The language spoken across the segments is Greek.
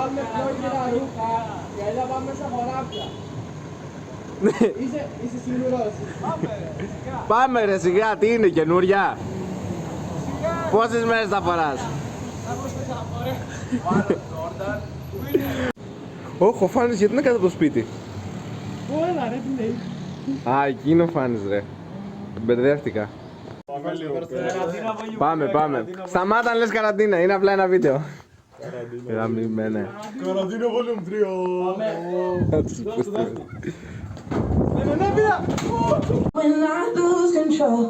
βάλουμε πιο γυρά ρούχα, γιατί θα πάμε στα χωράφια. Είσαι σίγουρος? Πάμε ρε σιγά, τι είναι καινούρια? Πόσες μέρες θα φοράς? Όχι, ο Φάνης γιατί είναι κάτω από το σπίτι? Έλα ρε, τι λέει. Α, εκεί είναι ο Φάνης ρε. Μπερδεύτηκα. Πάμε. Σταμάτα αν λες καραντίνα, είναι απλά ένα βίντεο. Καραντίνα. Καραντίνα volume 3. When I lose control.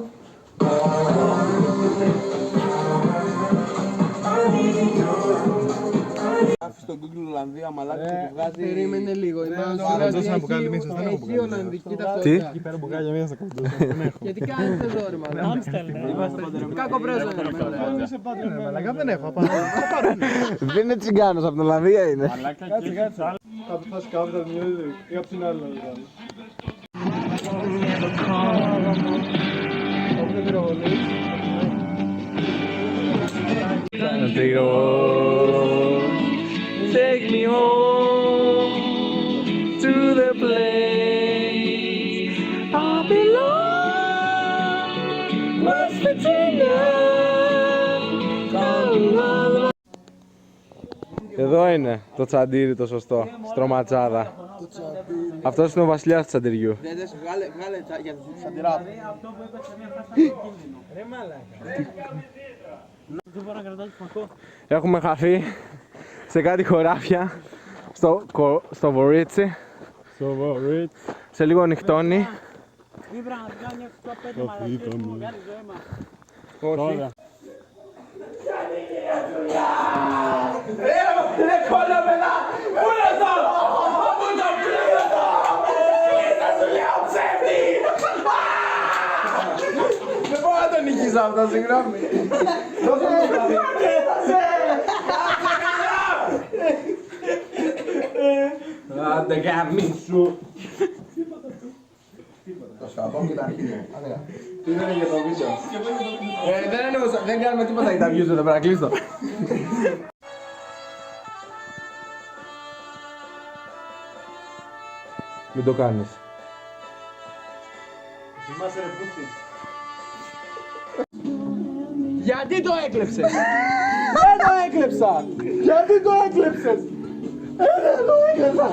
Στο Google Ολλανδία μαλάκα και του βγάζει... Περίμενε λίγο, έχει ολλανδική ταυτότητα. Τι? Εκεί πέρα μπουκάλια μέσα στα κοντά. Γιατί κάνετε εδώ ρε μάλλον. Κάκο πρέσβο ρε. Μαλάκα δεν έχω. Δεν είναι τσιγκάνος, από την Ολλανδία είναι. Κάτσε. Θα φας κάπου τα μοιάζει ή απ' την άλλη. Από δεν πυροβολείς. Take me home to the place I belong, West Virginia. Εδώ είναι το τσαντήρι το σωστό, στρωματσάδα. Αυτός είναι ο βασιλιάς του τσαντιριού. Βγάλε για το τσαντιρά. Ρε μαλάκα. Έχουμε χαθεί σε κάτι χωράφια στο Βορρίτσι. Σε λίγο νυχτώνει. Όχι. Ρε κόλλα πού είναι αυτό! Πού το πλήρωτο! Κοίτα σου λέω ψεύτη! Δεν μπορώ να τον νικήσω αυτό, συγγνώμη. Άντε γαμίσου. Το σκαπώ και τα αρχίδια. Τι δεν είναι για το βίντεο? Δεν κάνουμε τίποτα για τα views εδώ πέρα, κλείστο. Μην το κάνεις. Θυμάσαι ρε πούστη. Γιατί το έκλεψες? Δεν το έκλεψα! Γιατί το έκλεψες? Δεν το έκλεψα!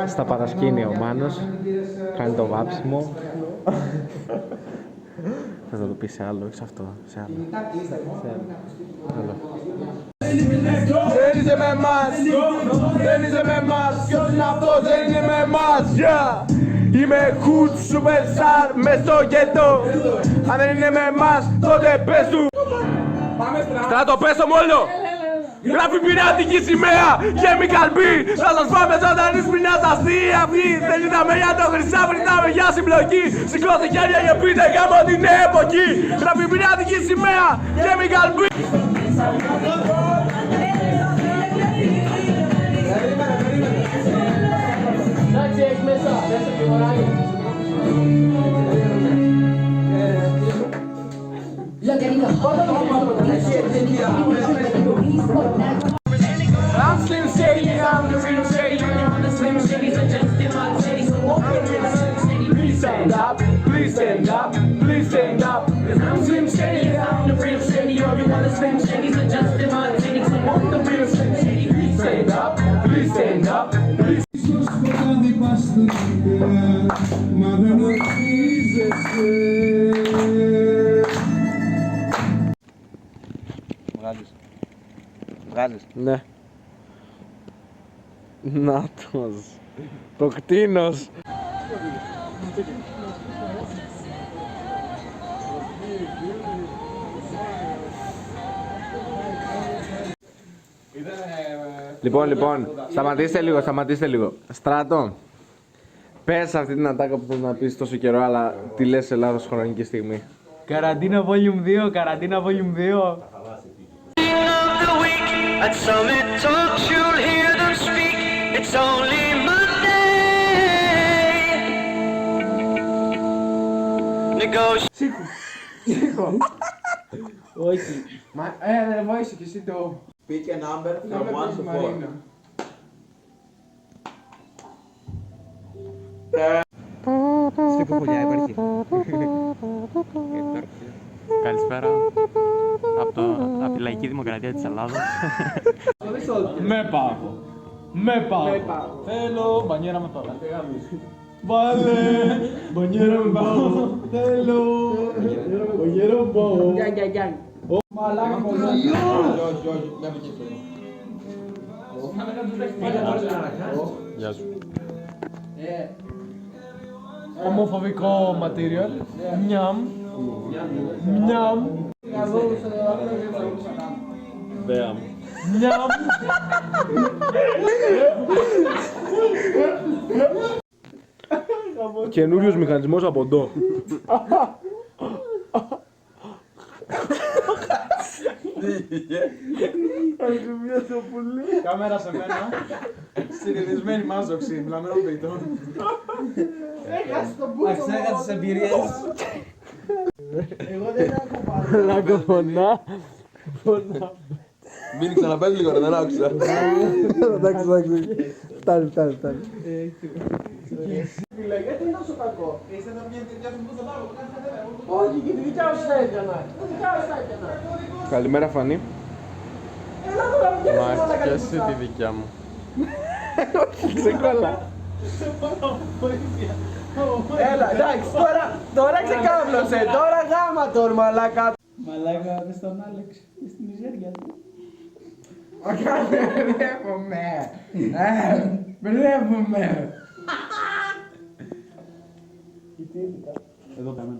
Στα παρασκήνια ο Μάνος κάνει το βάψιμο. Θες να το πεις σε άλλο, όχι σε αυτό, σε άλλο. Δεν είσαι με εμάς, δεν είσαι με εμάς. Ποιος είναι αυτός, δεν είναι με εμάς. Είμαι hood superstar μες στο γετό. Αν δεν είναι με εμάς, τότε πες του. Στράτο, πες το μόλο. Γράφει πειρατική σημαία, chemical B. Θα σας πάμε ζωντανής πεινάς αστεία αυγή. Δεν είδαμε για το χρυσάφι, είδαμε για συμπλοκή. Σηκώστε χέρια και πείτε γάμο την εποχή. Γράφει πειρατική σημαία, chemical B. Εντάξει, έχει μέσα, μέσα και μωράκι. I'm Slim Shady, I'm the real Shady. Slim Shady's a just in my city. Please stand up, please stand up, please stand up. I'm Slim Shady, I'm the real Shady. Everyone is Slim Shady's a just in my city. So want the real Slim Shady. Please stand up, please stand up, please. Βγάζεις. Ναι. Νάτος. Το κτήνος. Λοιπόν, σταματήστε λίγο. Στράτο, πες αυτή την ατάκα που θες να πεις τόσο καιρό, αλλά τη λες σε λάθος χρονική στιγμή. Καραντίνα Volume 2, Καραντίνα Volume 2. At Summit Talks you'll hear them speak. It's only Monday. Όχι. Μα, ρε, βοήθησε και εσύ το... Pick a number from 1 to 4. Μαρίνα. Στην κουκουλιά υπάρχει. Καλησπέρα από τη Λαϊκή Δημοκρατία της Ελλάδας. Με πάω. Με πάω. Θέλω μπανιέρα με τώρα. Βάλε μπανιέρα με πάω. Θέλω μπανιέρα με πάω. Γκιάν. Μαλάκα πολύ. Όχι, μια πική φίλη. Γεια σου. Ομοφοβικό material. Μιαμ. Μιαμ. Μπέαμ. Μιαμ. Καινούριος μηχανισμός από ντο. Κάμερα σε μένα. Συνηθισμένη μάζοξη, μιλαμένων ποιητών. Αξέγα τις εμπειρίες. Εγώ δεν έχω πάρει. Λαγκοφωνά. Μην ξαναπες λίγο ρε, δεν άκουσα. Εντάξει. Φτάνει. Φίλε, γιατί είναι τόσο κακό. Όχι, και τη δικιά σου θα έκανα. Τη δικιά σου θα έκανα. Καλημέρα Φανή. Έλα τώρα, βγες Μα όλα και καλά. εσύ τη δικιά μου. Ξεκόλα. Έλα, εντάξει, τώρα ξεκάβλωσε. Τώρα γάμα τον μαλάκα. Μαλάκα μες στον Άλεξ. Στη μιζέρια του. Μπερδεύομαι. Εδώ καμένο.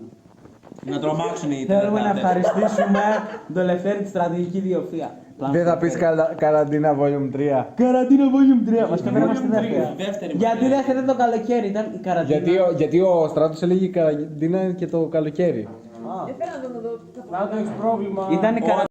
Να τρομάξουν οι Θέλουμε να ευχαριστήσουμε τον Λευτέρη τη στρατηγική διοφία. Δεν θα πεις καραντίνα volume 3. Καραντίνα volume 3. Μας καπέραμε στη δεύτερη. Γιατί δεύτερη ήταν το καλοκαίρι, ήταν η καραντίνα. Γιατί ο Στράτος έλεγε καραντίνα και το καλοκαίρι. Ήταν η καραντίνα.